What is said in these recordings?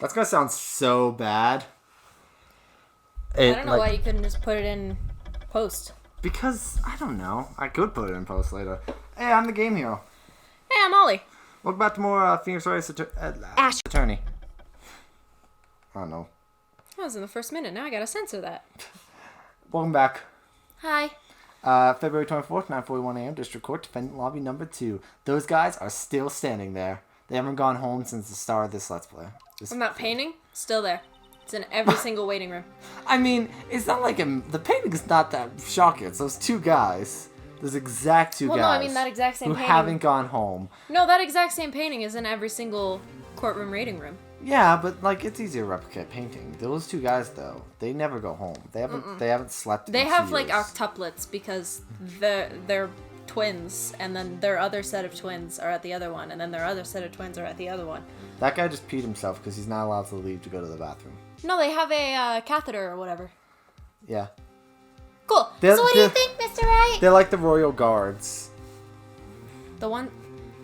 That's gonna sound so bad. I don't know why you couldn't just put it in post. Because, I don't know. I could put it in post later. Hey, I'm the game hero. Hey, I'm Ollie. Welcome back to more Phoenix Wright Attorney. I don't know. That was in the first minute. Now I gotta censor that. Welcome back. Hi. February 24th, 9:41 a.m. District Court, Defendant Lobby number 2. Those guys are still standing there. They haven't gone home since the start of this Let's Play. From that painting, still there. It's in every single waiting room. I mean, it's not like the painting is not that shocking. It's those two guys. Those exact two guys. Well, no, I mean that exact same painting. Who haven't gone home. No, that exact same painting is in every single courtroom reading room. Yeah, but like it's easier to replicate painting. Those two guys though, they never go home. They haven't slept. They in have 2 like years. octuplets because they're twins, and then their other set of twins are at the other one, and then their other set of twins are at the other one. That guy just peed himself because he's not allowed to leave to go to the bathroom. No, they have a catheter or whatever. Yeah. Cool. So what do you think, Mr. Wright? They're like the royal guards. The one...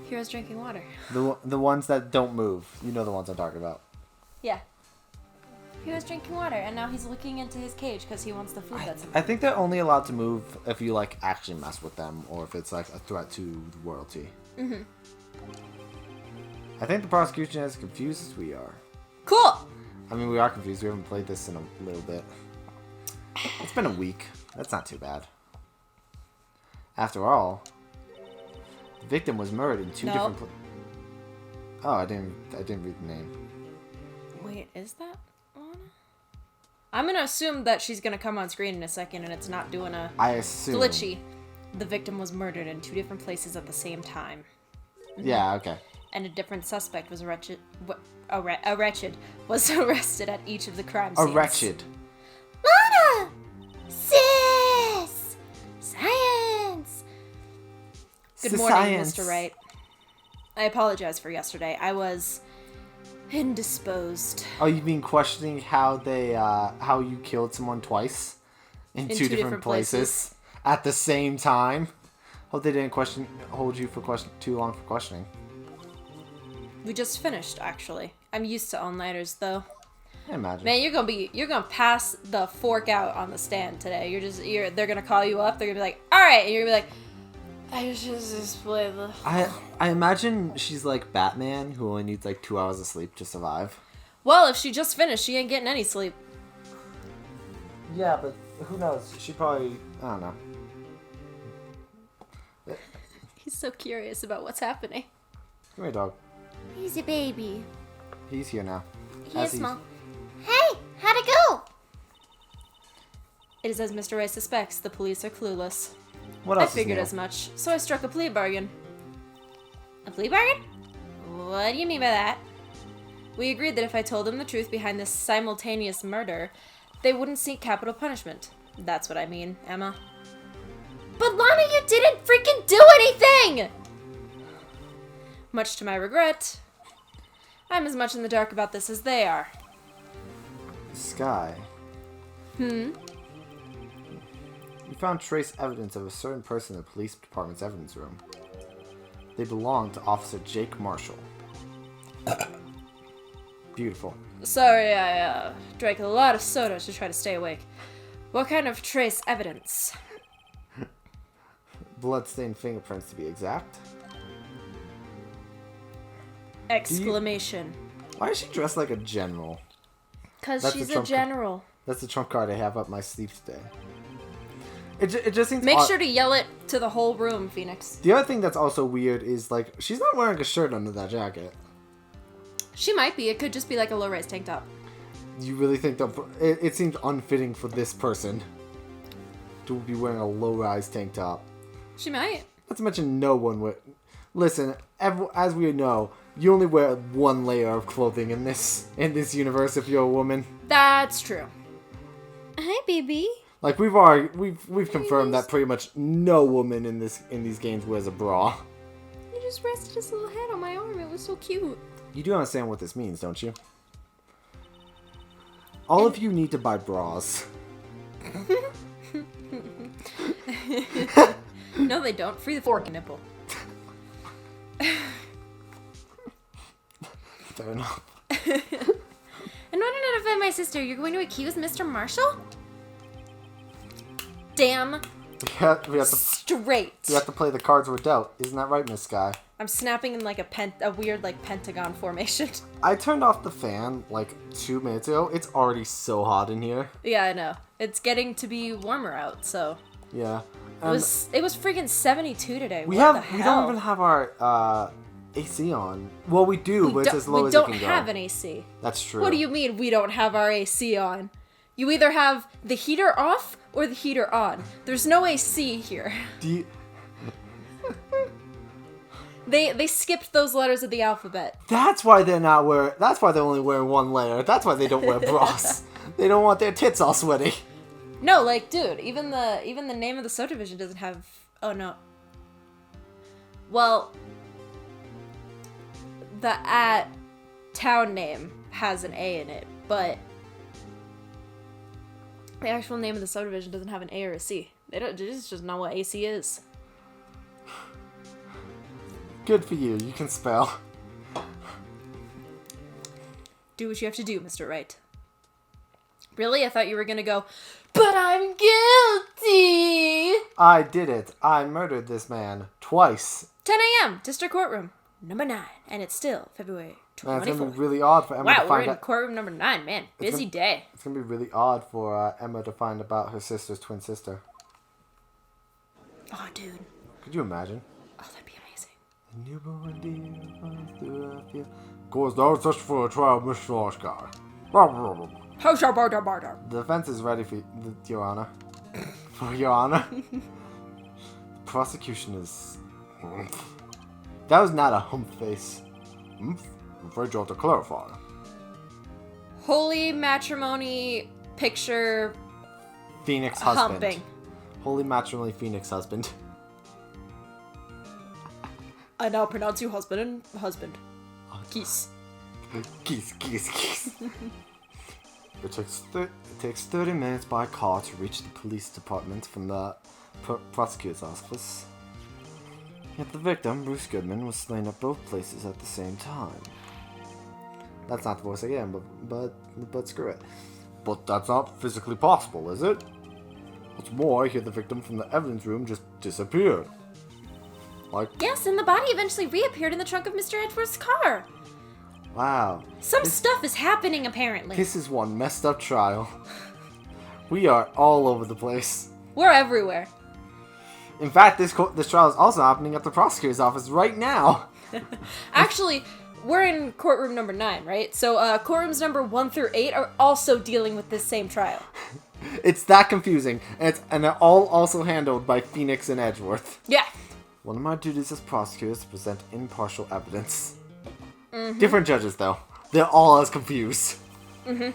Hero's drinking water. The ones that don't move. You know the ones I'm talking about. Yeah. He was drinking water, and now he's looking into his cage because he wants the food that's in I think they're only allowed to move if you like actually mess with them, or if it's like a threat to the royalty. Mm-hmm. I think the prosecution is as confused as we are. Cool! I mean, we are confused. We haven't played this in a little bit. It's been a week. That's not too bad. After all, the victim was murdered in 2 different places. Oh, I didn't read the name. Wait, is that Lana? I'm gonna assume that she's gonna come on screen in a second, and it's not doing a glitchy. The victim was murdered in 2 different places at the same time. Mm-hmm. Yeah. Okay. And a different suspect was wretched was arrested at each of the crime A scenes. wretched. Lana! Sis! Science! Good morning, Mr. Wright. I apologize for yesterday. I was indisposed. Oh, you mean questioning how how you killed someone twice in 2 different places at the same time? Hope they didn't hold you for too long for questioning. We just finished, actually. I'm used to all-nighters, though. I imagine. Man, you're gonna pass the fork out on the stand today. They're gonna call you up. They're gonna be like, all right, and you're gonna be like, I just play the. I imagine she's like Batman, who only needs like 2 hours of sleep to survive. Well, if she just finished, she ain't getting any sleep. Yeah, but who knows? She probably, I don't know. He's so curious about what's happening. Come here, dog. He's a baby. He's here now. He is small. Hey, how'd it go? It is as Mr. Wright suspects. The police are clueless. What else I figured is new? as much, so I struck a plea bargain. A plea bargain? What do you mean by that? We agreed that if I told them the truth behind this simultaneous murder, they wouldn't seek capital punishment. That's what I mean, Emma. But Lana, you didn't freaking do anything! Much to my regret, I'm as much in the dark about this as they are. Sky. We found trace evidence of a certain person in the police department's evidence room. They belong to Officer Jake Marshall. Beautiful. Sorry, I drank a lot of soda to try to stay awake. What kind of trace evidence? Bloodstained fingerprints, to be exact. Exclamation. Why is she dressed like a general? Because she's a general. That's the trump card I have up my sleeve today. It just seems Make sure to yell it to the whole room, Phoenix. The other thing that's also weird is, like, she's not wearing a shirt under that jacket. She might be. It could just be like a low-rise tank top. You really think that... It seems unfitting for this person to be wearing a low-rise tank top. She might. Not to mention no one would... Listen, as we know, you only wear 1 layer of clothing in this universe if you're a woman. That's true. Hi, baby. Like, we've confirmed that pretty much no woman in these games wears a bra. You just rested his little head on my arm. It was so cute. You do understand what this means, don't you? All of you need to buy bras. No, they don't. Free the fork nipple. Fair enough. find my sister, you're going to accuse Mr. Marshall? Damn. We have to straight. We have to play the cards we're dealt. Isn't that right, Miss Sky? I'm snapping in like a weird like pentagon formation. I turned off the fan like 2 minutes ago. It's already so hot in here. Yeah, I know. It's getting to be warmer out, so. Yeah. It was freaking 72 today. We What the we hell? don't even have our AC on. Well, we do, but it's as low as it can go. We don't have an AC. That's true. What do you mean we don't have our AC on? You either have the heater off or the heater on. There's no AC here. Do you... They skipped those letters of the alphabet. That's why they're not wearing. That's why they only wear one layer. That's why they don't wear bras. They don't want their tits all sweaty. No, like, dude, even the name of the subdivision doesn't have. Oh no. Well, the town name has an A in it, but the actual name of the subdivision doesn't have an A or a C. They just know what AC is. Good for you. You can spell. Do what you have to do, Mr. Wright. Really? I thought you were gonna go, but I'm guilty! I did it. I murdered this man twice. 10 a.m. District Courtroom, number 9. And it's still February 24th. Man, it's gonna be really odd for Emma to Wow, find we're in out. courtroom number 9, man. Busy day. It's gonna be really odd for Emma to find about her sister's twin sister. Oh, dude. Could you imagine? Oh, that'd be amazing. Cause don't search for a trial, Mr. Oscar. The defense is ready for Your Honor. For Your Honor. The prosecution is... That was not a hump face. I'm afraid you'll have to clarify. Holy matrimony picture Phoenix husband. humping. Holy matrimony Phoenix husband. I now pronounce you husband and husband. Geese. Geese. It takes 30 minutes by car to reach the police department from the prosecutor's office. Yet the victim, Bruce Goodman, was slain at both places at the same time. That's not the voice again, but screw it. But that's not physically possible, is it? What's more, I hear the victim from the evidence room just disappeared. Like... Yes, and the body eventually reappeared in the trunk of Mr. Edgeworth's car. Wow. Some stuff is happening, apparently. This is one messed up trial. We are all over the place. We're everywhere. In fact, this trial is also happening at the prosecutor's office right now. Actually, we're in courtroom number 9, right? So courtrooms number 1 through 8 are also dealing with this same trial. It's that confusing, and they're all also handled by Phoenix and Edgeworth. Yeah. One of my duties as prosecutor is to present impartial evidence. Mm-hmm. Different judges, though. They're all as confused. Mm-hmm.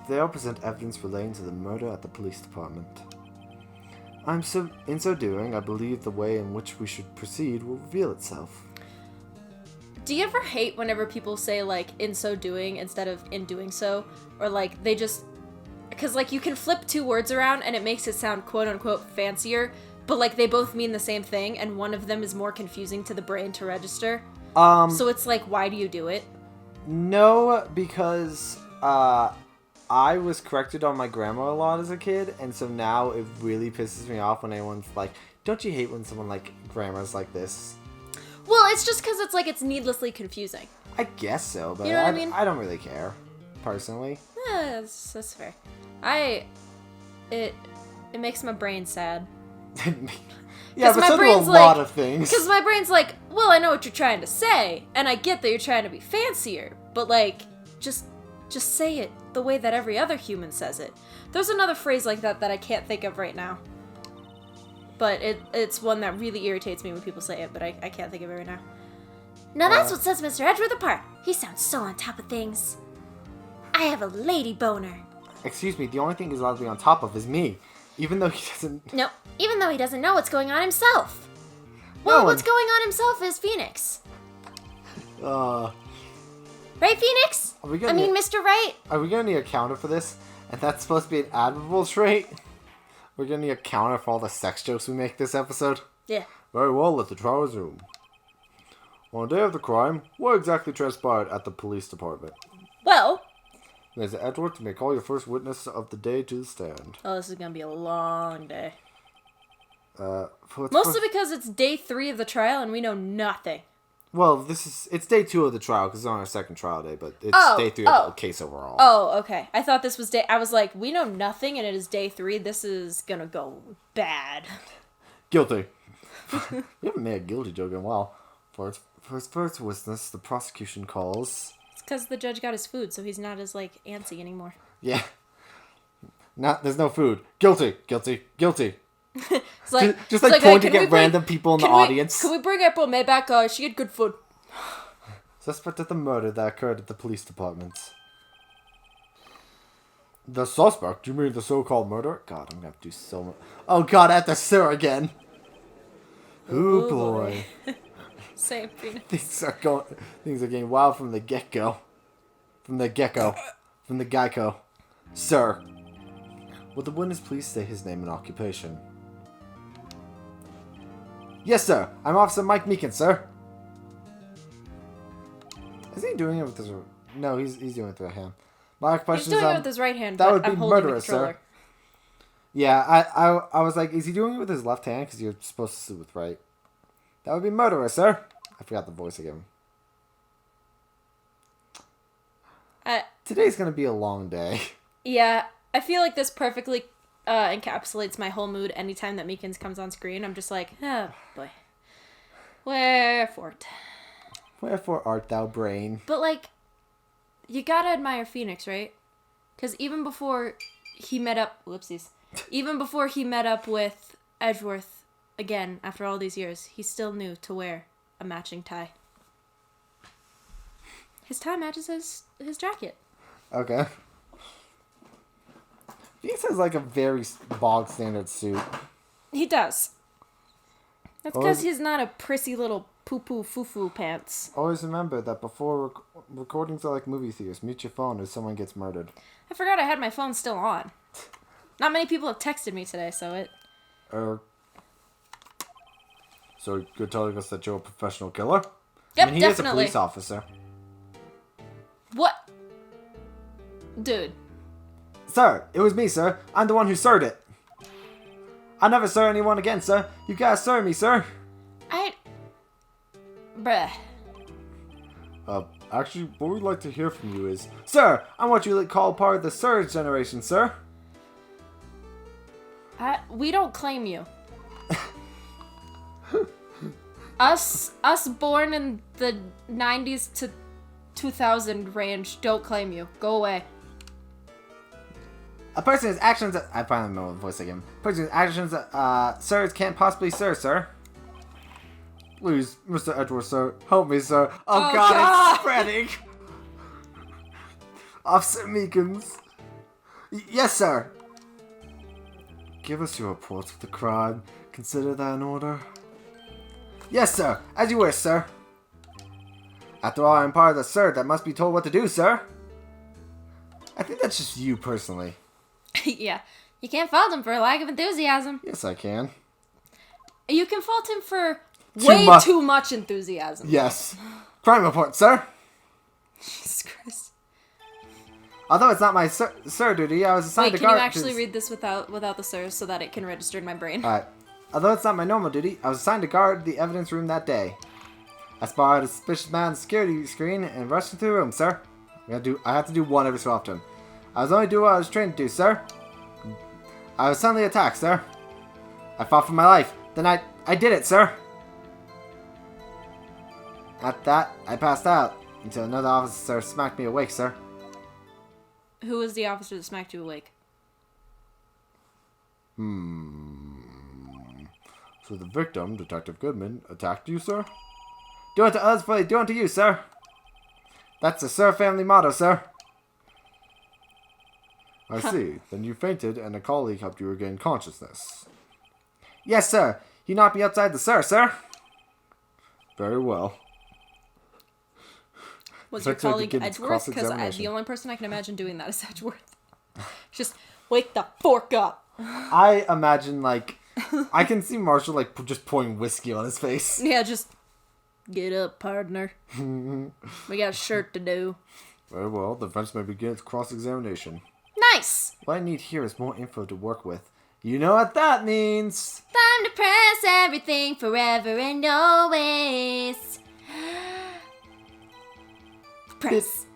They all present evidence relating to the murder at the police department. In so doing, I believe the way in which we should proceed will reveal itself. Do you ever hate whenever people say, like, in so doing instead of in doing so? Or, like, they just... Because, like, you can flip 2 words around and it makes it sound quote-unquote fancier, but, like, they both mean the same thing, and one of them is more confusing to the brain to register. So it's like, why do you do it? No, because I was corrected on my grammar a lot as a kid, and so now it really pisses me off when anyone's like, don't you hate when someone, like, grammars like this? Well, it's just because it's, like, it's needlessly confusing. I guess so, but you know what I mean? I don't really care, personally. That's fair. It makes my brain sad. Yeah, but so do a lot of things. Because my brain's like, well, I know what you're trying to say, and I get that you're trying to be fancier, but, like, just say it the way that every other human says it. There's another phrase like that I can't think of right now. But it's one that really irritates me when people say it, but I can't think of it right now. Now that's what sets Mr. Edgeworth apart. He sounds so on top of things. I have a lady boner. Excuse me, the only thing he's allowed to be on top of is me. Even though he doesn't... No, even though he doesn't know what's going on himself. Well, what's going on himself is Phoenix. Right, Phoenix? Mr. Wright? Are we gonna need a counter for this? And that's supposed to be an admirable trait? We're gonna need a counter for all the sex jokes we make this episode? Yeah. Very well, let the trial resume. On the day of the crime, what exactly transpired at the police department? Well... Mr. Edwards, you may call your first witness of the day to the stand. Oh, this is gonna be a long day. Mostly Mostly because it's day 3 of the trial and we know nothing. Well, it's day 2 of the trial because it's on our second trial day, but it's day 3 of the case overall. Oh, okay. I thought this was day... I was like, we know nothing and it is day 3. This is gonna go bad. Guilty. You haven't made a guilty joke in a while. For his first witness, the prosecution calls... It's because the judge got his food, so he's not as, like, antsy anymore. Yeah. There's no food. Guilty. Guilty. Guilty. It's like, just like pointing at random people in the audience. Can we bring April May back? She had good food. Suspect of the murder that occurred at the police department. The suspect? You mean the so-called murderer? God, I'm gonna have to do so much. Oh God, I have to sir again. Ooh boy. Same Phoenix. Things are getting wild from the get-go. From the Geico. Sir. Will the witness please say his name and occupation? Yes, sir. I'm Officer Mike Meekin, sir. Is he doing it with his... No, he's doing it with a hand. My occupation He's doing it with his right hand, that but would be I'm holding murderous, the controller. sir. Yeah, I was like, is he doing it with his left hand? Because you're supposed to sit with right. That would be murderous, sir. I forgot the voice again. Today's going to be a long day. Yeah, I feel like this perfectly encapsulates my whole mood anytime that Meekins comes on screen. I'm just like, oh boy. Wherefore art thou, brain? But like, you gotta admire Phoenix, right? Because even before he met up... Whoopsies. Even before he met up with Edgeworth again, after all these years, he still knew to wear a matching tie. His tie matches his jacket. Okay. Phoenix has like a very bog standard suit. He does. That's because he's not a prissy little poo-poo foo-foo pants. Always remember that before recordings are like movie theaters. Mute your phone if someone gets murdered. I forgot I had my phone still on. Not many people have texted me today, so it... So you're telling us that you're a professional killer? Yep, I mean, he definitely. is a police officer. What? Dude. Sir, it was me, sir. I'm the one who served it. I'll never serve anyone again, sir. You gotta serve me, sir. Bruh. Actually, what we'd like to hear from you is... Sir, I'm what you call part of the Surge generation, sir. We don't claim you. Us born in the 90s to 2000 range don't claim you. Go away. A person's actions... I finally know the voice again. A person's actions, sirs can't possibly serve, sir. Please, Mr. Edwards, sir. Help me, sir. Oh God, it's spreading. Officer Meekins. Yes, sir. Give us your reports of the crime. Consider that an order. Yes, sir. As you wish, sir. After all, I'm part of the Surge that must be told what to do, sir. I think that's just you, personally. Yeah. You can't fault him for a lack of enthusiasm. Yes, I can. You can fault him for way too much enthusiasm. Yes. Crime report, sir. Jesus Christ. Although it's not my sir duty, I was assigned to guard... Wait, can you actually read this without the sirs so that it can register in my brain? Alright. Although it's not my normal duty, I was assigned to guard the evidence room that day. I spotted a suspicious man's security screen and rushed into the room, sir. I have to do one every so often. I was only doing what I was trained to do, sir. I was suddenly attacked, sir. I fought for my life. Then I did it, sir. At that, I passed out until another officer smacked me awake, sir. Who was the officer that smacked you awake? So the victim, Detective Goodman, attacked you, sir? Do unto others before they do unto you, sir. That's the Sir family motto, sir. I see. Then you fainted and a colleague helped you regain consciousness. Yes, sir. You knocked me outside the sir. Very well. Was your colleague Edgeworth? Because the only person I can imagine doing that is Edgeworth. Just wake the fork up. I imagine, like, I can see Marshall, like, just pouring whiskey on his face. Yeah, just get up, partner. We got a shirt to do. Very well, the defense may begin its cross-examination. Nice! What I need here is more info to work with. You know what that means! Time to press everything forever and always. Press.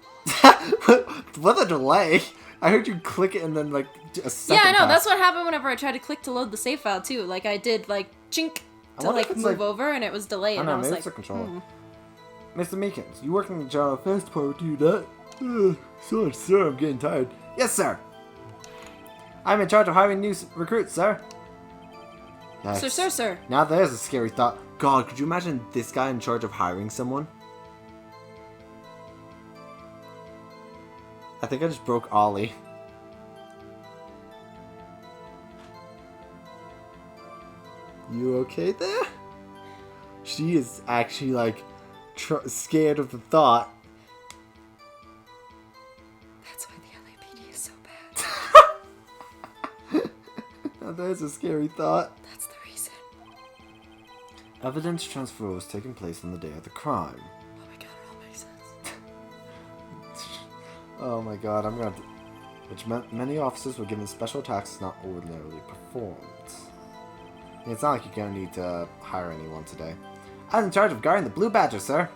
What a delay! I heard you click it and then like a second. Yeah, I know. Passed. That's what happened whenever I tried to click to load the save file too. Like I did like chink to like move over and it was delayed. I know, and I was maybe like, it's the controller. Mr. Meekins, you work in the General Affairs Department, do you not? Sorry, sir, I'm getting tired. Yes, sir! I'm in charge of hiring new recruits, sir. Yikes. Sir. Now there's a scary thought. God, could you imagine this guy in charge of hiring someone? I think I just broke Ollie. You okay there? She is actually like scared of the thought. That's why the LAPD is so bad. Now there's a scary thought. That's the reason. Evidence transfer was taking place on the day of the crime. Oh my god, it all makes sense. Oh my god, I'm gonna... Which meant many officers were given special tasks not ordinarily performed. It's not like you're gonna need to hire anyone today. I was in charge of guarding the Blue Badger, sir.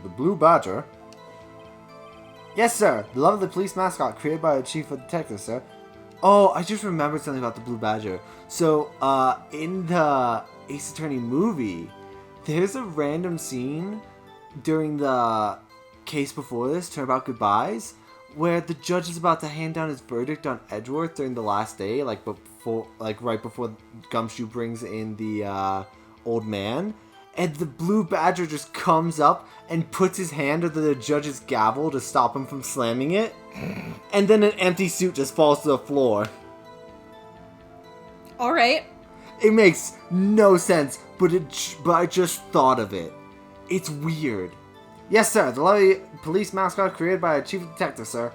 The Blue Badger? Yes, sir. The lovely police mascot created by the chief of detectives, sir. Oh, I just remembered something about the Blue Badger. So, in the Ace Attorney movie, there's a random scene during the case before this, Turnabout Goodbyes, where the judge is about to hand down his verdict on Edgeworth during the last day, like right before Gumshoe brings in the old man, and the Blue Badger just comes up and puts his hand under the judge's gavel to stop him from slamming it, and then an empty suit just falls to the floor. All right. It makes no sense, but I just thought of it. It's weird. Yes, sir. The lovely police mascot created by a chief detective, sir.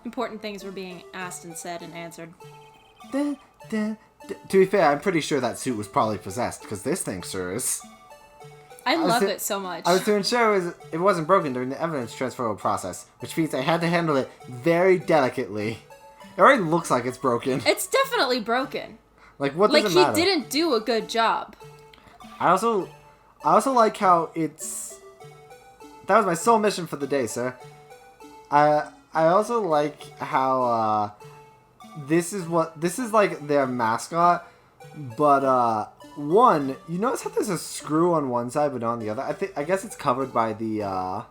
Important things were being asked and said and answered. To be fair, I'm pretty sure that suit was probably possessed, because this thing sure is. I love it so much. I was to ensure it wasn't broken during the evidence transfer process, which means I had to handle it very delicately. It already looks like it's broken. It's definitely broken. Like, what does it matter? Like, he didn't do a good job. I also like how it's... That was my sole mission for the day, sir. I also like how, this is like their mascot, but, one, you notice how there's a screw on one side but not on the other? I guess it's covered by the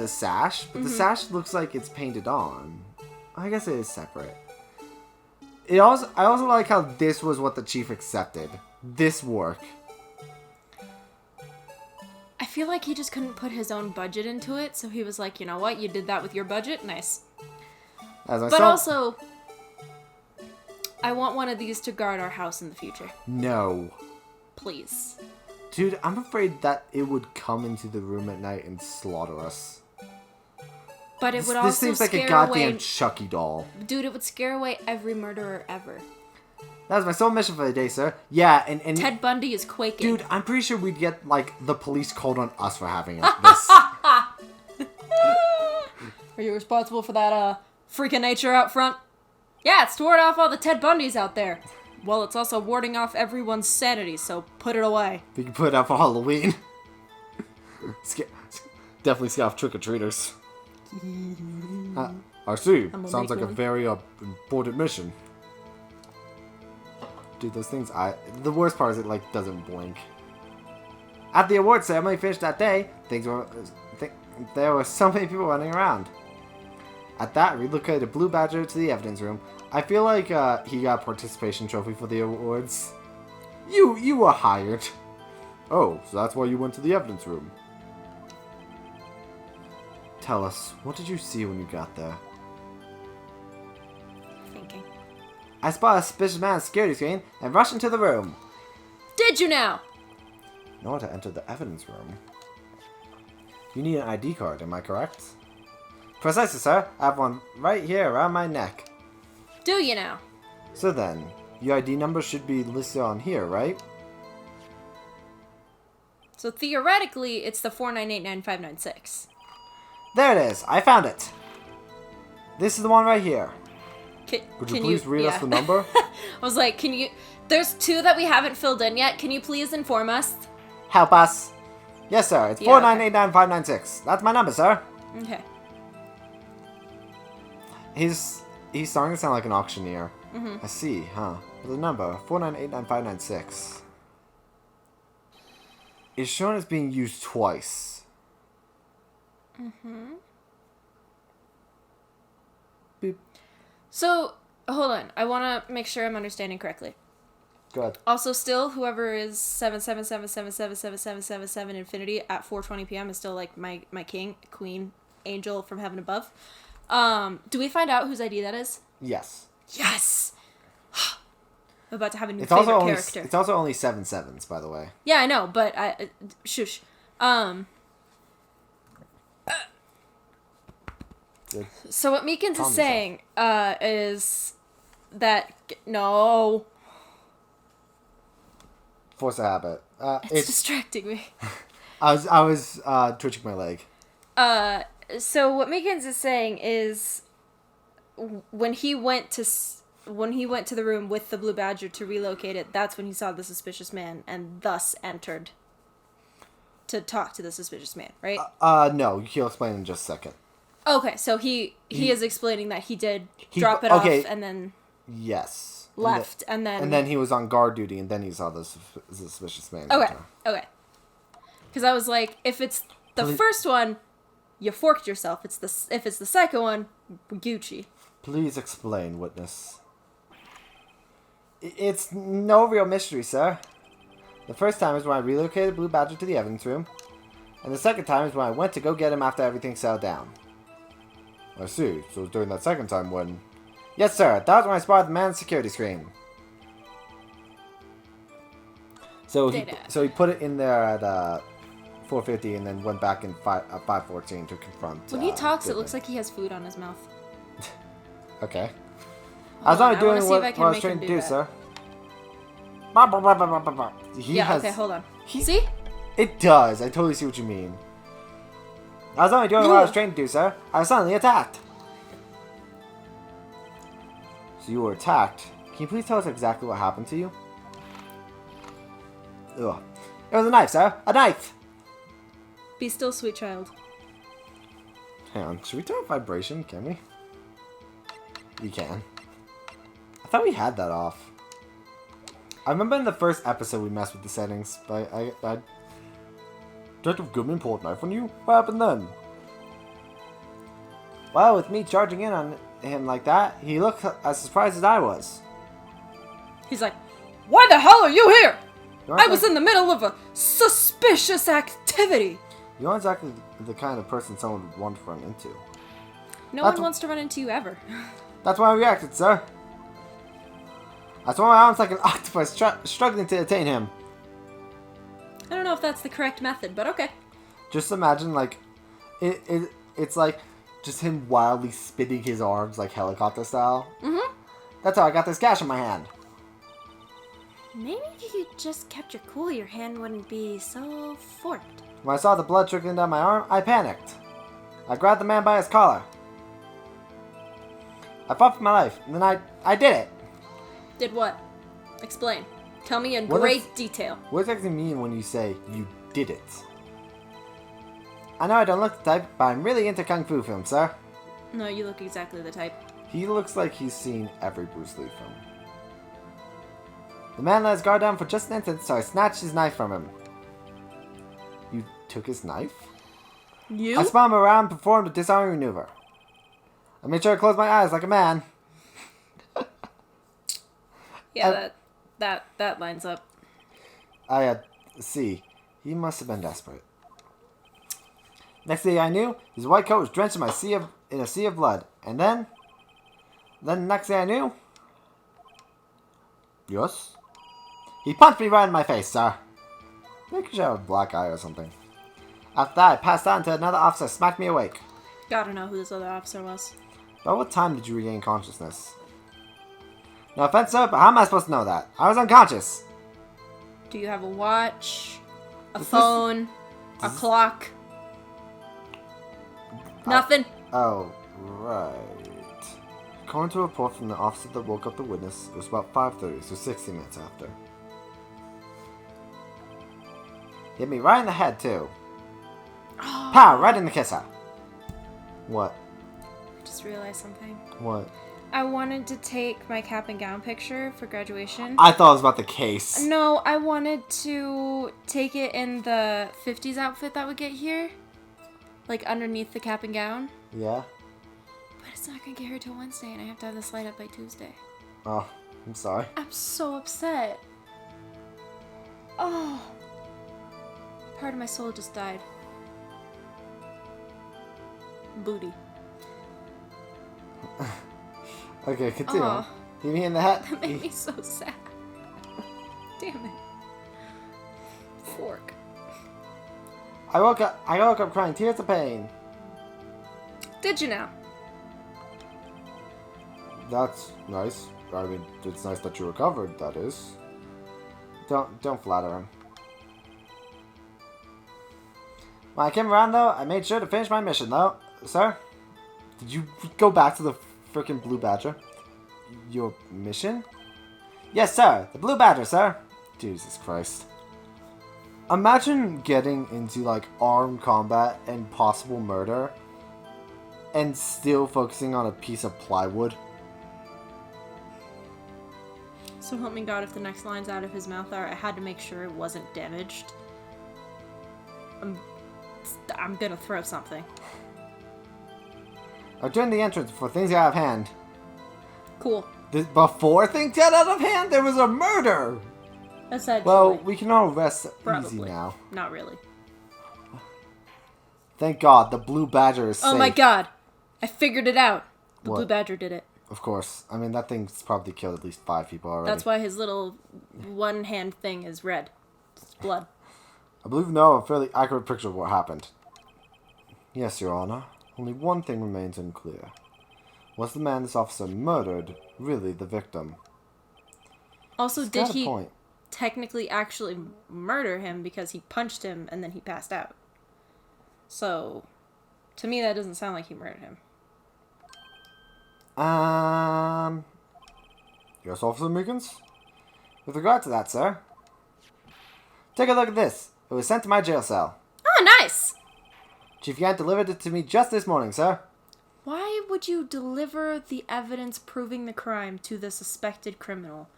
sash, but the sash looks like it's painted on. I guess it is separate. I also like how this was what the chief accepted. This work. I feel like he just couldn't put his own budget into it, so he was like, you know what, you did that with your budget? Nice. But also, I want one of these to guard our house in the future. No. Please. Dude, I'm afraid that it would come into the room at night and slaughter us. But it would also scare away... This seems like a goddamn Chucky doll. Dude, it would scare away every murderer ever. That was my sole mission for the day, sir. Yeah, and Ted Bundy is quaking. Dude, I'm pretty sure we'd get, like, the police called on us for having this. Are you responsible for that, freak of nature out front? Yeah, it's to ward off all the Ted Bundys out there. Well, it's also warding off everyone's sanity, so put it away. We can put it out for Halloween. Definitely scare off trick-or-treaters. I see. Sounds like a very important mission. Dude, those things, the worst part is it, like, doesn't blink. At the awards ceremony finished that day, there were so many people running around. At that, we relocated Blue Badger to the evidence room. I feel like he got a participation trophy for the awards. You were hired. Oh, so that's why you went to the evidence room. Tell us, what did you see when you got there? Thinking. I spot a suspicious man on the security screen and rushed into the room. Did you now? In order to enter the evidence room, you need an ID card, am I correct? Precisely, sir. I have one right here around my neck. Do you now? So then, your ID number should be listed on here, right? So theoretically, it's the 4989596. There it is. I found it. This is the one right here. Could you Can please read us the number? I was like, can you... There's 2 that we haven't filled in yet. Can you please inform us? Help us. Yes, sir. It's 4989596. That's my number, sir. Okay. He's starting to sound like an auctioneer. I see, huh? The number 4989596 is shown as being used twice. Beep. So, hold on. I want to make sure I'm understanding correctly. Go ahead. Also, still, whoever is 777777777 infinity at 4:20 p.m. is still like my king, queen, angel from heaven above. Do we find out whose ID that is? Yes. Yes. I'm about to have a new favorite character. It's also only 7 sevens, by the way. Yeah, I know, but shush. Good. So what Meekins is saying is that no. Force a habit. It's distracting me. I was twitching my leg. So what Meekins is saying is when he went to the room with the Blue Badger to relocate it, that's when he saw the suspicious man and thus entered to talk to the suspicious man, right? No, he'll explain in just a second. Okay, so he is explaining that he did drop it off and then yes left and then he was on guard duty and then he saw the suspicious man. Okay. Because I was like, if it's the first one, you forked yourself. If it's the second one, Gucci. Please explain, witness. It's no real mystery, sir. The first time is when I relocated Blue Badger to the evidence room, and the second time is when I went to go get him after everything settled down. I see. So it was during that second time when... Yes, sir. That was when I spotted the man's security screen. So he put it in there at 4:50 and then went back in 5:14 to confront. When he talks, it looks like he has food on his mouth. Okay. I was only doing what I was trying to do, sir. Okay, hold on. See? It does. I totally see what you mean. I was only doing what I was trained to do, sir. I was suddenly attacked. So you were attacked. Can you please tell us exactly what happened to you? Ugh. It was a knife, sir. A knife! Be still, sweet child. Hang on. Should we turn off vibration? Can we? We can. I thought we had that off. I remember in the first episode we messed with the settings, but I Detective Goodman pulled a knife on you? What happened then? Well, with me charging in on him like that, he looked as surprised as I was. He's like, why the hell are you here? I was in the middle of a suspicious activity. You aren't exactly the kind of person someone would want to run into. No one wants to run into you ever. That's why I reacted, sir. I swung my arms like an octopus struggling to attain him. I don't know if that's the correct method, but okay. Just imagine, like, it's like just him wildly spinning his arms like helicopter style. Mm-hmm. That's how I got this cash in my hand. Maybe if you just kept your cool, your hand wouldn't be so forked. When I saw the blood trickling down my arm, I panicked. I grabbed the man by his collar. I fought for my life, and then I did it. Did what? Explain. Tell me in great detail. What does it actually mean when you say you did it? I know I don't look the type, but I'm really into Kung Fu films, sir. No, you look exactly the type. He looks like he's seen every Bruce Lee film. The man let his guard down for just an instant, so I snatched his knife from him. You took his knife? You? I spun him around and performed a disarming maneuver. I made sure to close my eyes like a man. Yeah, that lines up. See, he must have been desperate. Next thing I knew, his white coat was drenched in a sea of blood. And then next thing I knew... Yes? He punched me right in my face, sir. I think you should have a black eye or something. After that, I passed on to another officer smacked me awake. Gotta know who this other officer was. About what time did you regain consciousness? No offense, sir, but how am I supposed to know that? I was unconscious. Do you have a watch? A phone. A clock. Nothing. Oh, right. According to a report from the officer that woke up the witness, it was about 5:30, so 60 minutes after. Hit me right in the head, too. Oh. Pow! Right in the kisser. What? I just realized something. What? I wanted to take my cap and gown picture for graduation. I thought it was about the case. No, I wanted to take it in the 50s outfit that would get here. Like underneath the cap and gown. Yeah? But it's not gonna get here till Wednesday and I have to have this light up by Tuesday. Oh, I'm sorry. I'm so upset. Oh. Part of my soul just died. Booty. Okay, continue. Oh. Hit me in the head. That made me so sad. Damn it. Fork. I woke up crying tears of pain. Did you now? That's nice. I mean, it's nice that you recovered, that is. Don't flatter him. When I came around, though, I made sure to finish my mission, though. Sir? Did you go back to the frickin' Blue Badger? Your mission? Yes, sir. The Blue Badger, sir. Jesus Christ. Imagine getting into, like, armed combat and possible murder and still focusing on a piece of plywood. So help me God if the next lines out of his mouth are, I had to make sure it wasn't damaged. I'm gonna throw something. Return the entrance before things get out of hand. Cool. Before things get out of hand, there was a murder! Essentially. Well, we can all rest Probably. easy now. Not really. Thank God, the Blue Badger is safe. Oh my God! I figured it out. The What? Blue Badger did it. Of course. I mean, that thing's probably killed at least 5 people already. That's why his little one hand thing is red. It's blood. I believe we know a fairly accurate picture of what happened. Yes, Your Honor. Only one thing remains unclear. Was the man this officer murdered really the victim? Also, He's did got a he point. technically actually murder him because he punched him and then he passed out? So, to me, that doesn't sound like he murdered him. Yes, Officer Meekins? With regard to that, sir, take a look at this. It was sent to my jail cell. Oh, nice! Chief Yant delivered it to me just this morning, sir. Why would you deliver the evidence proving the crime to the suspected criminal?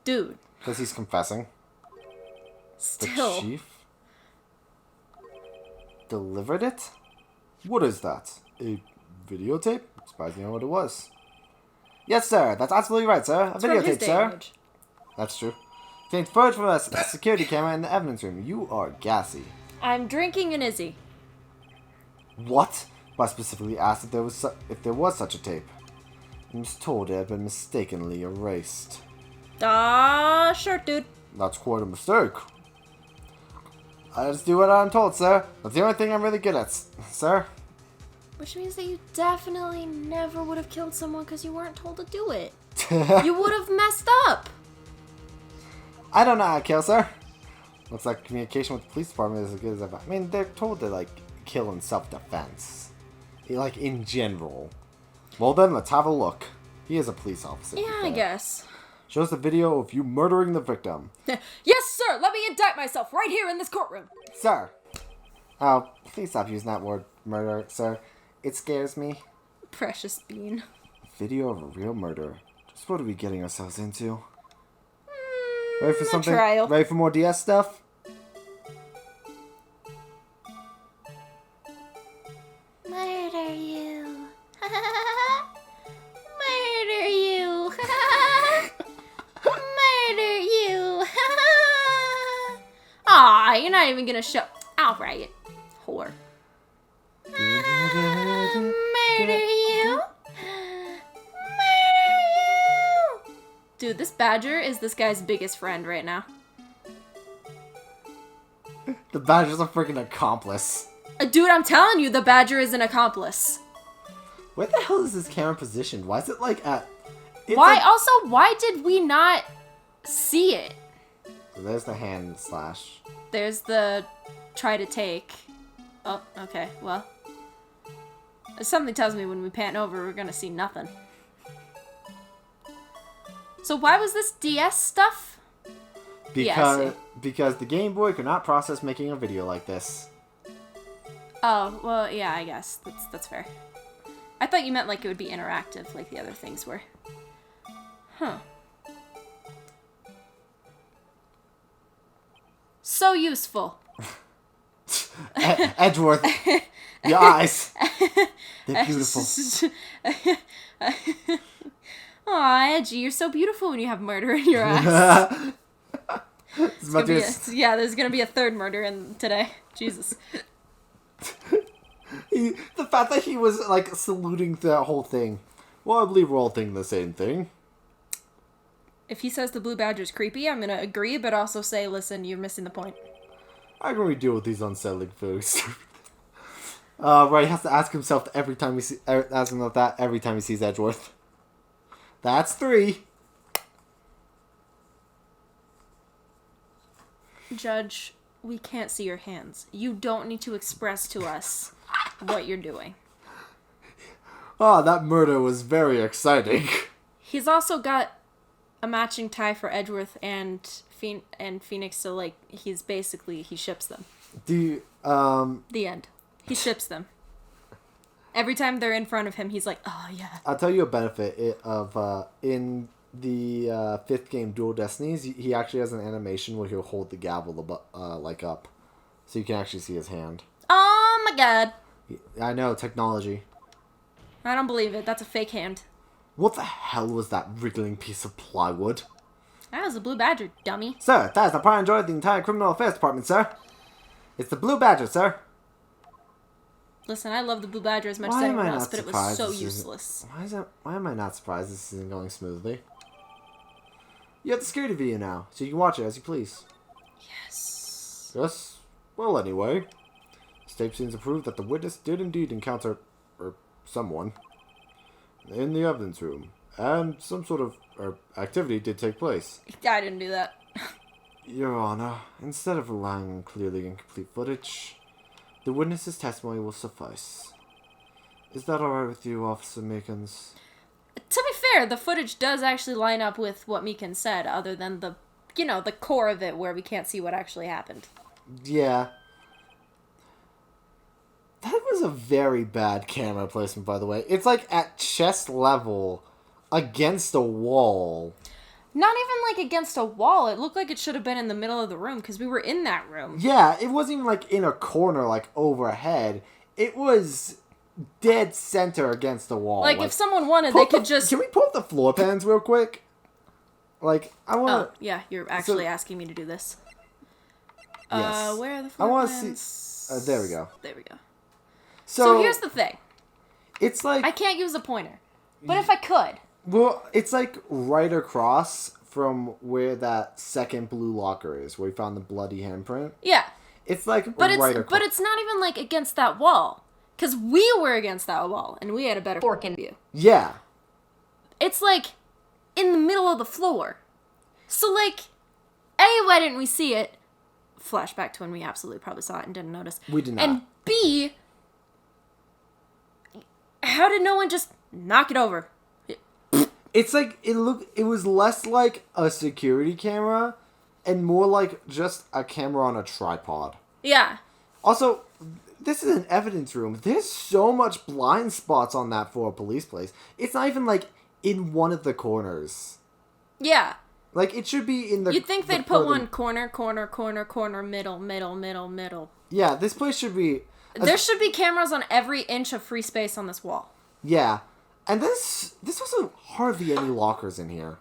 Dude. Because he's confessing. Still. The chief delivered it? What is that? A videotape? Surprised you know what it was. Yes, sir. That's absolutely right, sir. A videotape, sir. That's true. Contains footage from a security camera in the evidence room. You are gassy. I'm drinking an Izzy. What? I specifically asked if there was such a tape. I was told it had been mistakenly erased. Sure, dude. That's quite a mistake. I just do what I'm told, sir. That's the only thing I'm really good at, sir. Which means that you definitely never would have killed someone because you weren't told to do it. You would have messed up. I don't know how to kill, sir. Looks like communication with the police department is as good as ever. I mean, they're told to, like, kill in self-defense. Like, in general. Well then, let's have a look. He is a police officer. Yeah, I guess. Shows the video of you murdering the victim. Yes, sir! Let me indict myself right here in this courtroom! Sir! Oh, please stop using that word, murder, sir. It scares me. Precious bean. Video of a real murder. Just what are we getting ourselves into? Ready for something? Trial. Ready for more DS stuff? Murder you. Murder you. Murder you. Aw, you're not even gonna show. I'll write it. Whore. Murder you. Murder you. Dude, this badger is this guy's biggest friend right now. The Badger's a freaking accomplice. Dude, I'm telling you, the badger is an accomplice. Where the hell is this camera positioned? Why is it like at... Why? Also, why did we not see it? There's the hand slash. There's the try to take. Oh, okay, well. Something tells me when we pan over, we're gonna see nothing. So why was this DS stuff? Because the Game Boy could not process making a video like this. Oh, well, yeah, I guess. That's fair. I thought you meant like it would be interactive, like the other things were. Huh. So useful. Edgeworth. Your eyes. They're beautiful. Aw, Edgy, you're so beautiful when you have murder in your eyes. There's gonna be a third murder in today. Jesus. The fact that he was, like, saluting that whole thing. Well, I believe we're all thinking the same thing. If he says the blue badger's creepy, I'm gonna agree, but also say, listen, you're missing the point. I can really deal with these unsettling foods. Wright has to ask himself every time he sees Edgeworth. That's 3. Judge, we can't see your hands. You don't need to express to us what you're doing. Oh, that murder was very exciting. He's also got a matching tie for Edgeworth and Phoenix, so, like, he ships them. The end. He ships them. Every time they're in front of him, he's like, oh, yeah. I'll tell you a benefit of, in the 5th game, Dual Destinies, he actually has an animation where he'll hold the gavel, up. So you can actually see his hand. Oh, my God. I know, technology. I don't believe it. That's a fake hand. What the hell was that wriggling piece of plywood? That was a blue badger, dummy. Sir, that is the pride and joy of the entire criminal affairs department, sir. It's the blue badger, sir. Listen, I love the blue badger as much as anyone else, but it was so useless. Why am I not surprised this isn't going smoothly? You have the security video now, so you can watch it as you please. Yes. Yes? Well, anyway. Tape scenes prove that the witness did indeed encounter someone in the evidence room, and some sort of activity did take place. I didn't do that. Your Honor, instead of relying on clearly incomplete footage, the witness's testimony will suffice. Is that alright with you, Officer Meekins? To be fair, the footage does actually line up with what Meekins said, other than the core of it where we can't see what actually happened. Yeah. That was a very bad camera placement, by the way. It's like at chest level against a wall. Not even like against a wall. It looked like it should have been in the middle of the room because we were in that room. Yeah, it wasn't even like in a corner, like overhead. It was dead center against the wall. Like if someone wanted, they could just... Can we pull up the floor plans real quick? Like, I want to... Oh, yeah, you're actually asking me to do this. Yes. Where are the floor plans? See... there we go. There we go. So here's the thing. It's like... I can't use a pointer. But if I could... Well, it's like right across from where that second blue locker is, where we found the bloody handprint. Yeah. It's like right across. But it's not even like against that wall. Because we were against that wall, and we had a better fork in view. Yeah. It's like in the middle of the floor. So like, A, why didn't we see it? Flashback to when we absolutely probably saw it and didn't notice. We did not. And B, how did no one just knock it over? It's like, it was less like a security camera and more like just a camera on a tripod. Yeah. Also, this is an evidence room. There's so much blind spots on that for a police place. It's not even like in one of the corners. Yeah. Like, it should be in the... You'd think they'd put one corner, middle. Yeah, this place should be... There should be cameras on every inch of free space on this wall. Yeah. And this wasn't hardly any lockers in here.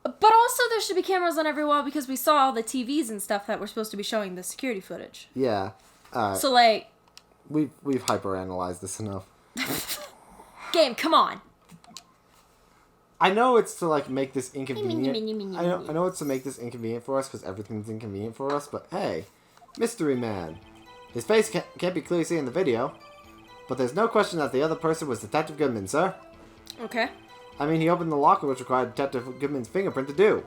But also there should be cameras on every wall because we saw all the TVs and stuff that were supposed to be showing the security footage. Yeah. So, like... We've hyper-analyzed this enough. Game, come on. I know it's to, like, make this inconvenient. I know it's to make this inconvenient for us because everything's inconvenient for us, but hey, Mystery Man. His face can't be clearly seen in the video, but there's no question that the other person was Detective Goodman, sir. Okay. I mean, he opened the locker, which required Detective Goodman's fingerprint to do.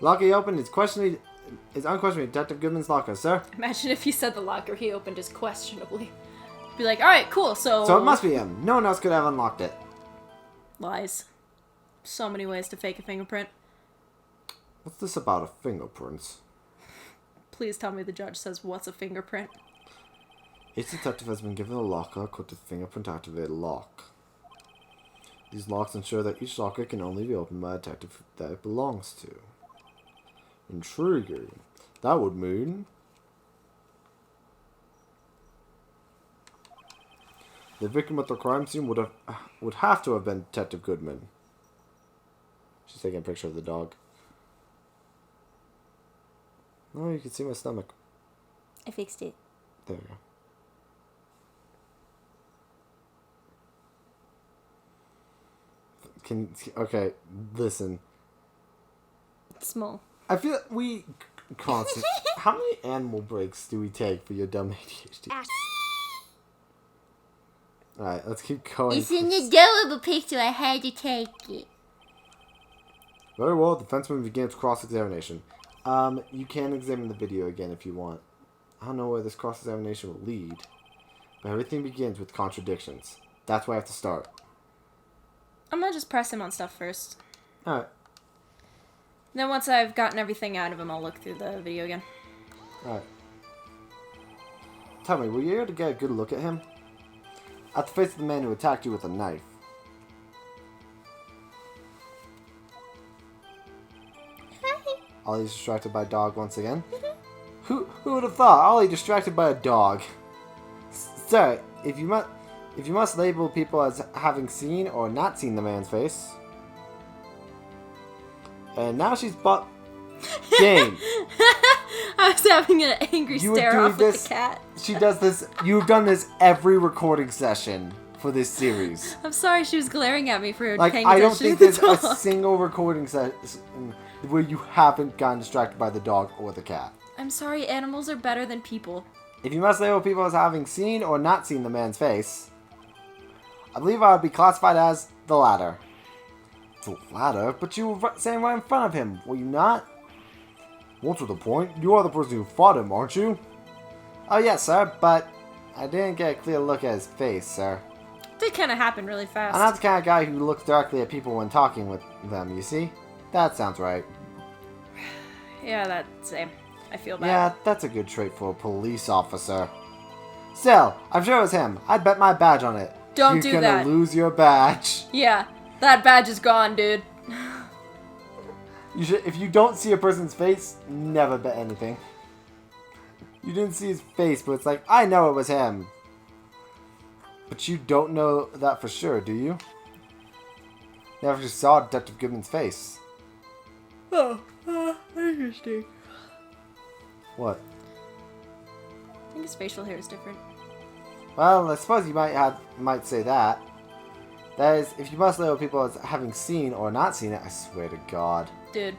Locker he opened is unquestionably Detective Goodman's locker, sir. Imagine if he said the locker he opened is questionably. Be like, alright, cool, so... So it must be him. No one else could have unlocked it. Lies. So many ways to fake a fingerprint. What's this about a fingerprint? Please tell me the judge says, what's a fingerprint? Each detective has been given a locker equipped with fingerprint-activated lock. These locks ensure that each locker can only be opened by a detective that it belongs to. Intriguing. That would mean... the victim at the crime scene would have to have been Detective Goodman. She's taking a picture of the dog. Oh, you can see my stomach. I fixed it. There we go. Okay, listen. Small. I feel we constantly... How many animal breaks do we take for your dumb ADHD? Alright, let's keep going. It's an adorable picture. I had to take it. Very well, the defenseman begins cross-examination. You can examine the video again if you want. I don't know where this cross-examination will lead, but everything begins with contradictions. That's where I have to start. I'm gonna just press him on stuff first. Alright. Then once I've gotten everything out of him, I'll look through the video again. Alright. Tell me, were you able to get a good look at him? At the face of the man who attacked you with a knife. Hi. Ollie's distracted by a dog once again. Who would have thought? Ollie distracted by a dog. Sir, if you must label people as having seen or not seen the man's face. And now she's bought Jane. I was having an angry You were stare doing off this- with the cat. She does this. You've done this every recording session for this series. I'm sorry she was glaring at me for Like, paying I attention don't think to there's the a dog. single recording session where you haven't gotten distracted by the dog or the cat. I'm sorry, animals are better than people. If you must label people as having seen or not seen the man's face, I believe I would be classified as the latter. The latter? But you were standing right in front of him, were you not? More to the point, you are the person who fought him, aren't you? Oh yes, sir, but I didn't get a clear look at his face, sir. It did kind of happen really fast. I'm not the kind of guy who looks directly at people when talking with them, you see? That sounds right. Yeah, that's same. I feel bad. Yeah, that's a good trait for a police officer. Still, I'm sure it was him. I'd bet my badge on it. Don't do You're that. gonna lose your badge. Yeah, that badge is gone, dude. You should, if you don't see a person's face, never bet anything. You didn't see his face, but it's like, I know it was him. But you don't know that for sure, do you? Never just saw Detective Goodman's face. Oh, interesting. What? I think his facial hair is different. Well, I suppose you might say that. That is, if you must label people as having seen or not seen it, I swear to God. Dude,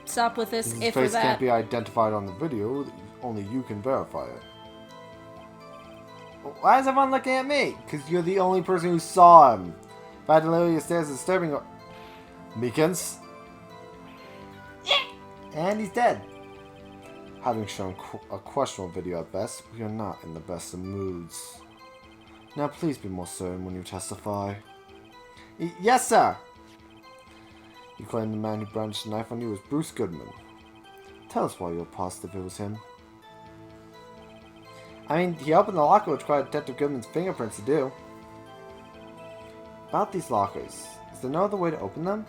stop with this His if or face that. can't be identified on the video, only you can verify it. Why is everyone looking at me? Because you're the only person who saw him. If I had to label your stares as disturbing or... Meekins? And he's dead. Having shown a questionable video at best, we are not in the best of moods. Now please be more certain when you testify. Yes, sir! You claim the man who brandished the knife on you was Bruce Goodman. Tell us why you're positive it was him. I mean, he opened the locker which required Detective Goodman's fingerprints to do. About these lockers, is there no other way to open them?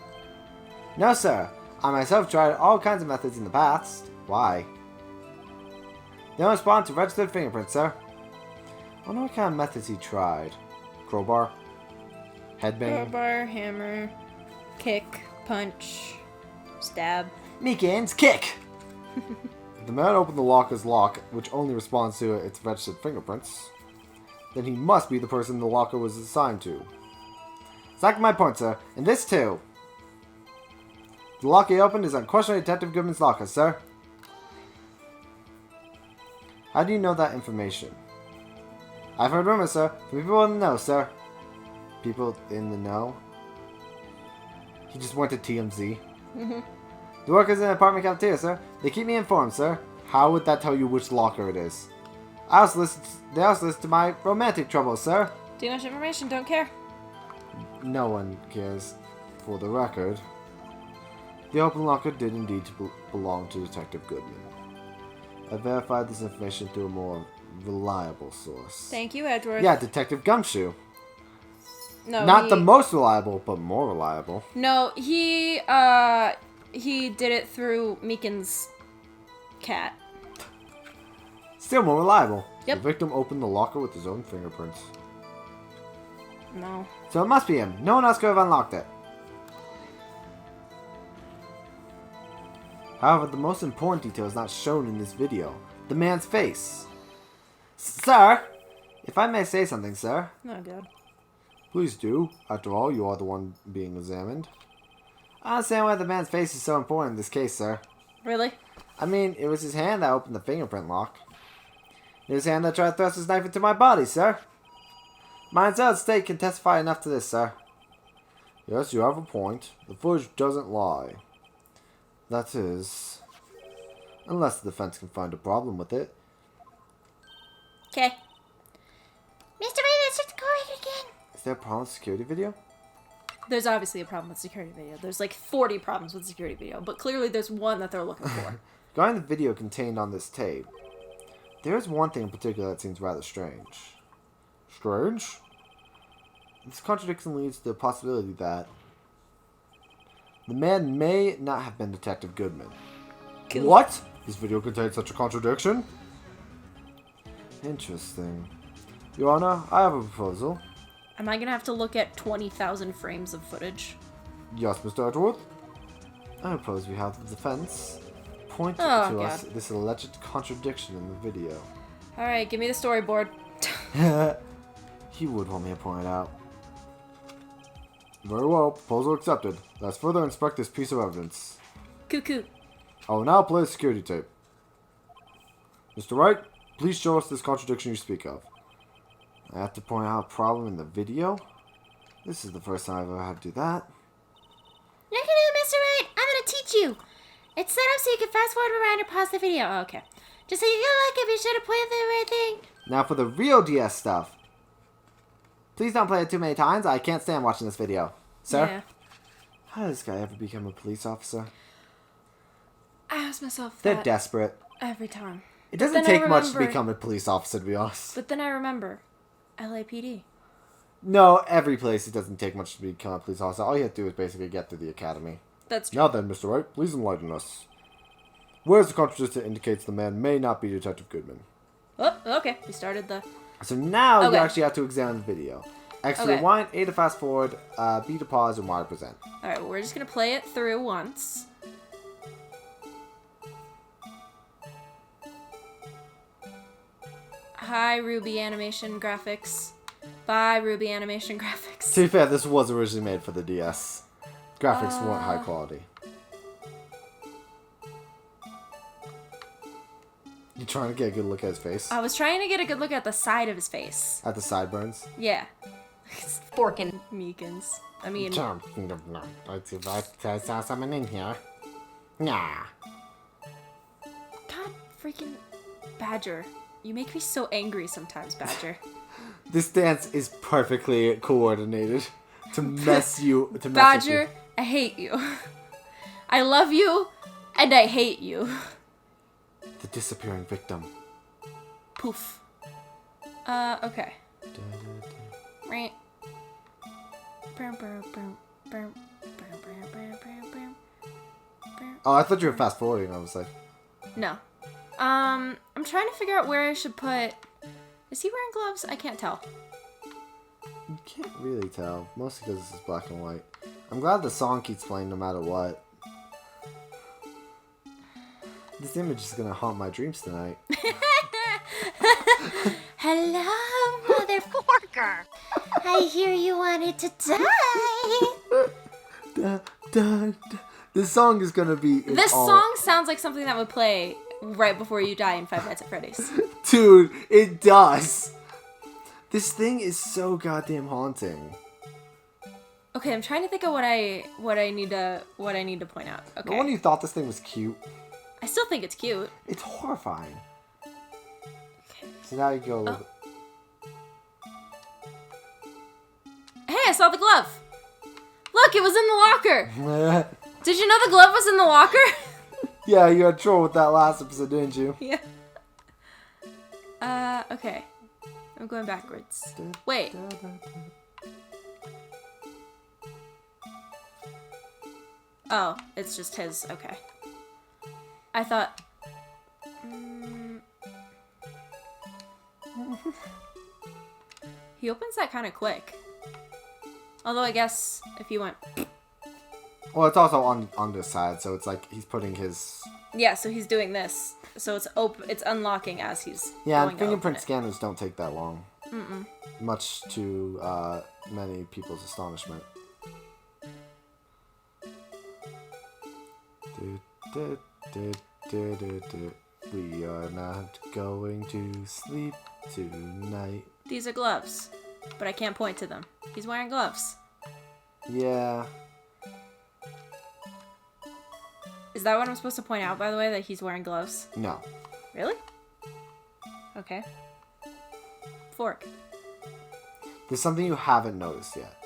No, sir. I myself tried all kinds of methods in the past. Why? They don't respond to registered fingerprints, sir. I wonder what kind of methods he tried. Crowbar? Headbang? Crowbar, hammer, kick, punch, stab. Meekins, kick! If the man opened the locker's lock, which only responds to its registered fingerprints, then he must be the person the locker was assigned to. Exactly my point, sir. And this too. The lock he opened is unquestionably Detective Goodman's locker, sir. How do you know that information? I've heard rumors, sir, from people in the know, sir. People in the know? He just went to TMZ. The workers in the apartment cafeteria, sir. They keep me informed, sir. How would that tell you which locker it is? They also listen to my romantic troubles, sir. Too much information, don't care. No one cares. For the record, the open locker did indeed belong to Detective Goodman. I verified this information through a more reliable source. Thank you, Edward. Yeah, Detective Gumshoe. No, Not the most reliable, but more reliable. No, he did it through Meekin's cat. Still more reliable. Yep. The victim opened the locker with his own fingerprints. No. So it must be him. No one else could have unlocked it. However, the most important detail is not shown in this video. The man's face. Sir! If I may say something, sir. Oh, God. Please do. After all, you are the one being examined. I understand why the man's face is so important in this case, sir. Really? I mean, it was his hand that opened the fingerprint lock. It was his hand that tried to thrust his knife into my body, sir. My entire state can testify enough to this, sir. Yes, you have a point. The footage doesn't lie. That is, unless the defense can find a problem with it. Okay. Mr. Wright, let's start recording again. Is there a problem with security video? There's obviously a problem with security video. There's like 40 problems with security video, but clearly there's one that they're looking for. Regarding the video contained on this tape, there is one thing in particular that seems rather strange. Strange? This contradiction leads to the possibility that the man may not have been Detective Goodman. Cool. What? This video contains such a contradiction? Interesting. Your Honor, I have a proposal. Am I gonna have to look at 20,000 frames of footage? Yes, Mr. Edward? I propose we have the defense point to us this alleged contradiction in the video. Alright, give me the storyboard. He would want me to point it out. Very well, proposal accepted. Let's further inspect this piece of evidence. Cuckoo. I will now play a security tape. Mr. Wright, please show us this contradiction you speak of. I have to point out a problem in the video? This is the first time I've ever had to do that. Look at it, Mr. Wright. I'm gonna teach you. It's set up so you can fast forward, rewind, or pause the video. Oh, okay. Just so you feel like if you should have played the right thing. Now for the real DS stuff. Please don't play it too many times. I can't stand watching this video. Sir? Yeah. How does this guy ever become a police officer? I ask myself They're that desperate. every time. It doesn't then I take much to remember- become a police officer, to be honest. But then I remember LAPD. No, every place it doesn't take much to become a police officer. All you have to do is basically get through the academy. That's true. Now then, Mr. Wright, please enlighten us. Where's the contradiction that indicates the man may not be Detective Goodman? Oh, okay. We started the... So now Okay. you actually have to examine the video. X to Okay. rewind, A to fast forward, B to pause, and Y to present. Alright, well, we're just gonna play it through once. Hi, Ruby Animation Graphics. Bye, Ruby Animation Graphics. To be fair, this was originally made for the DS. Graphics weren't high quality. You trying to get a good look at his face? I was trying to get a good look at the side of his face. At the sideburns? Yeah. Forking Meekins. I mean... Let's see if I saw someone in here. Nah. God freaking... Badger. You make me so angry sometimes, Badger. This dance is perfectly coordinated to mess you. To mess Badger, with you. I hate you. I love you, and I hate you. The disappearing victim. Poof. Okay. Right. Oh, I thought you were fast forwarding. I was like, No. I'm trying to figure out where I should put... Is he wearing gloves? I can't tell. you can't really tell. Mostly because this is black and white. I'm glad the song keeps playing no matter what. This image is gonna haunt my dreams tonight. Hello, motherfucker. I hear you wanted to die. This song is gonna be. This song sounds like something that would play right before you die in Five Nights at Freddy's. Dude, it does. This thing is so goddamn haunting. Okay, I'm trying to think of what I need to point out. Okay. No wonder you thought this thing was cute. I still think it's cute. It's horrifying. Okay. So now you go a little bit. Hey, I saw the glove. Look, it was in the locker. Did you know the glove was in the locker? Yeah, you had trouble with that last episode, didn't you? Yeah. Okay. I'm going backwards. Wait. Oh, it's just his. Okay. I thought... He opens that kind of quick. Although I guess if you went... Well, it's also on this side, so it's like he's putting his... Yeah, so he's doing this. So it's unlocking as he's Yeah, going and to fingerprint open it. scanners don't take that long. Much to many people's astonishment. We are not going to sleep tonight. These are gloves, but I can't point to them. He's wearing gloves. Yeah. Is that what I'm supposed to point out, by the way, that he's wearing gloves? No. Really? Okay. Fork. There's something you haven't noticed yet.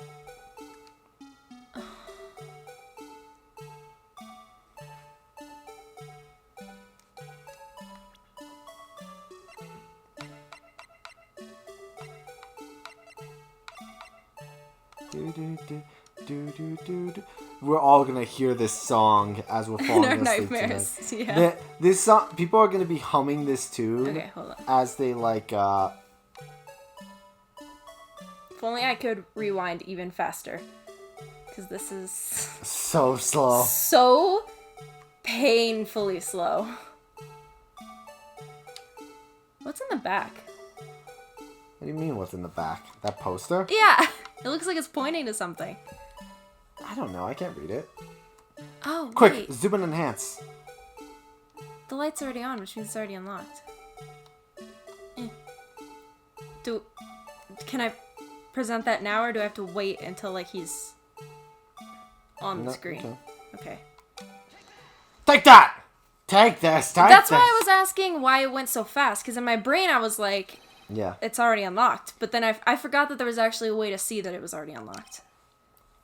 We're all gonna hear this song as we're falling In our asleep nightmares. tonight. Yeah. This song, people are gonna be humming this tune Okay, hold on. as they like. If only I could rewind even faster. Because this is So slow. so painfully slow. What's in the back? What do you mean? What's in the back? That poster? Yeah, it looks like it's pointing to something. I don't know. I can't read it. Oh, Quick, wait. zoom and enhance. The light's already on, which means it's already unlocked. Can I present that now, or do I have to wait until like he's on the No, screen? Okay. Take that! Take this! Take That's this! why I was asking why it went so fast, because in my brain I was like, Yeah. it's already unlocked. But then I forgot that there was actually a way to see that it was already unlocked.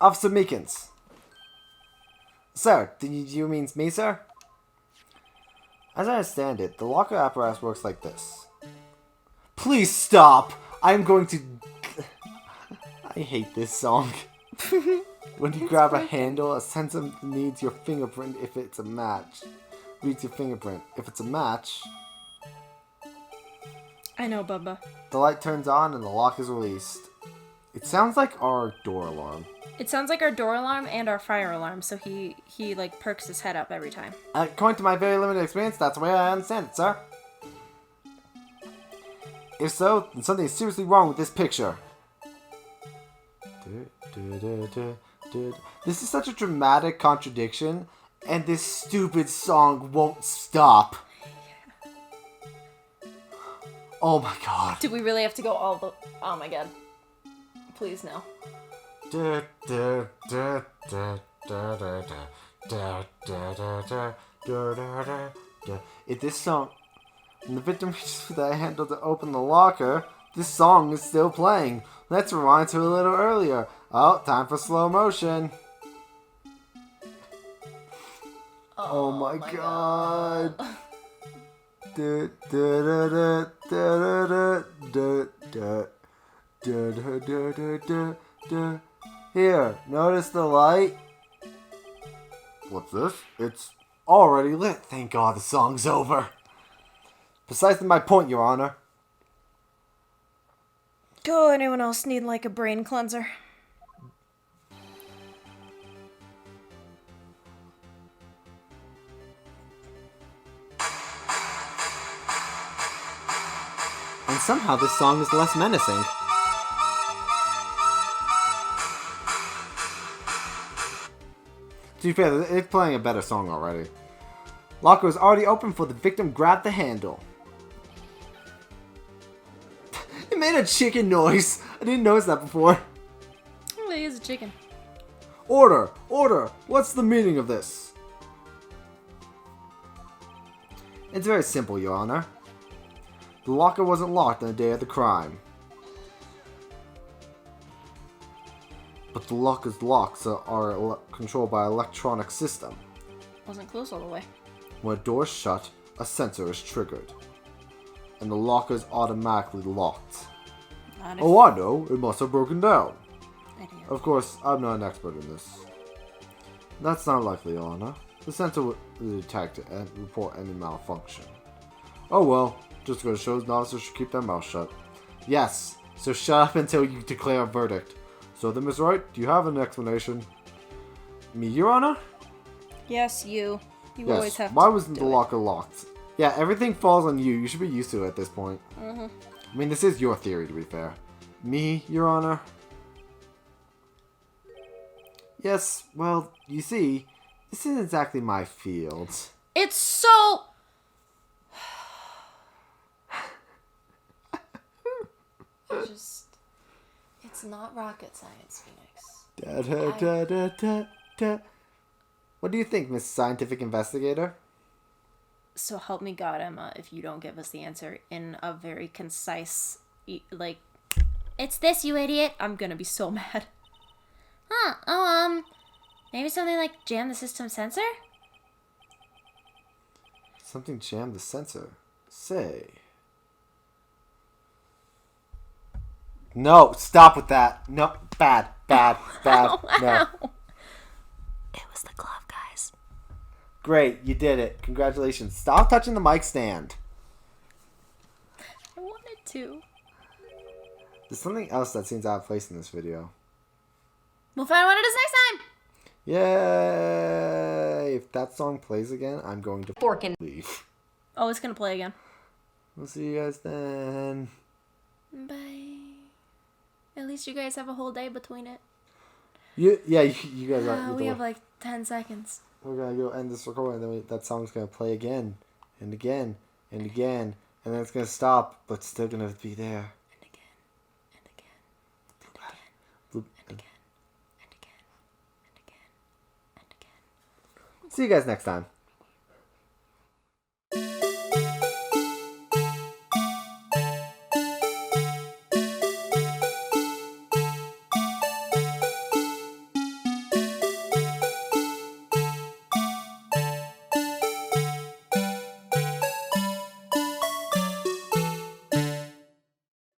Officer Meekins. Sir, do you mean me, sir? As I understand it, the locker apparatus works like this. Please stop! I'm going to... I hate this song. When you grab a handle, a sensor needs your fingerprint if it's a match. Reads your fingerprint. If it's a match, I know, Bubba. the light turns on and the lock is released. It sounds like our door alarm. It sounds like our door alarm and our fire alarm, so he like perks his head up every time. According to my very limited experience, that's the way I understand it, sir. If so, then something is seriously wrong with this picture. This is such a dramatic contradiction, and this stupid song won't stop. Oh my god. Do we really have to go all the... Oh my god. Please, no. If this song... When the victim reaches for the handle to open the locker, this song is still playing. Let's rewind to a little earlier. Oh, time for slow motion. Oh my god. Here, notice the light? What's this? It's already lit. Thank God the song's over. Precisely my point, Your Honor. Go, anyone else need like a brain cleanser? And somehow this song is less menacing. To be fair, it's playing a better song already. Locker is already open for the victim grabbed the handle. It made a chicken noise. I didn't notice that before. Oh, he is a chicken. Order! Order! What's the meaning of this? It's very simple, Your Honor. The locker wasn't locked on the day of the crime. But the locker's locks are controlled by an electronic system. Wasn't close all the way. When a door is shut, a sensor is triggered. And the locker is automatically locked. Not if Oh, I know. It must have broken down. idiot. Of course, I'm not an expert in this. That's not likely, Your Honor. The sensor will detect and report any malfunction. Oh well, just goes to show officers should keep their mouth shut. Yes, so shut up until you declare a verdict. So then, Miss Wright, do you have an explanation? Me, Your Honor? Yes, you. You Yes. always have Why to wasn't do the it. locker locked? Yeah, everything falls on you. You should be used to it at this point. Mm-hmm. I mean, this is your theory, to be fair. Me, Your Honor? Yes, well, you see, this isn't exactly my field. It's so... It's not rocket science, Phoenix. Da, da, da, da, da, da. What do you think, Miss Scientific Investigator? So help me God, Emma, if you don't give us the answer in a very concise, like, It's this, you idiot. I'm gonna be so mad. Huh. Oh, maybe something like jam the system sensor? Something jammed the sensor. Say. No, stop with that. No, bad, bad, bad. No. It was the glove, guys. Great, you did it. Congratulations. Stop touching the mic stand. I wanted to. There's something else that seems out of place in this video. We'll find out what it is next time. Yay! If that song plays again, I'm going to Forkin'. leave. Oh, it's gonna play again. We'll see you guys then. Bye. At least you guys have a whole day between it. You guys are. We have like 10 seconds. We're gonna go end this recording, and then that song's gonna play again, and again, and again, and then it's gonna stop, but it's still gonna be there. And again. And again. Bloop. And again. And again. And again. And again. See you guys next time.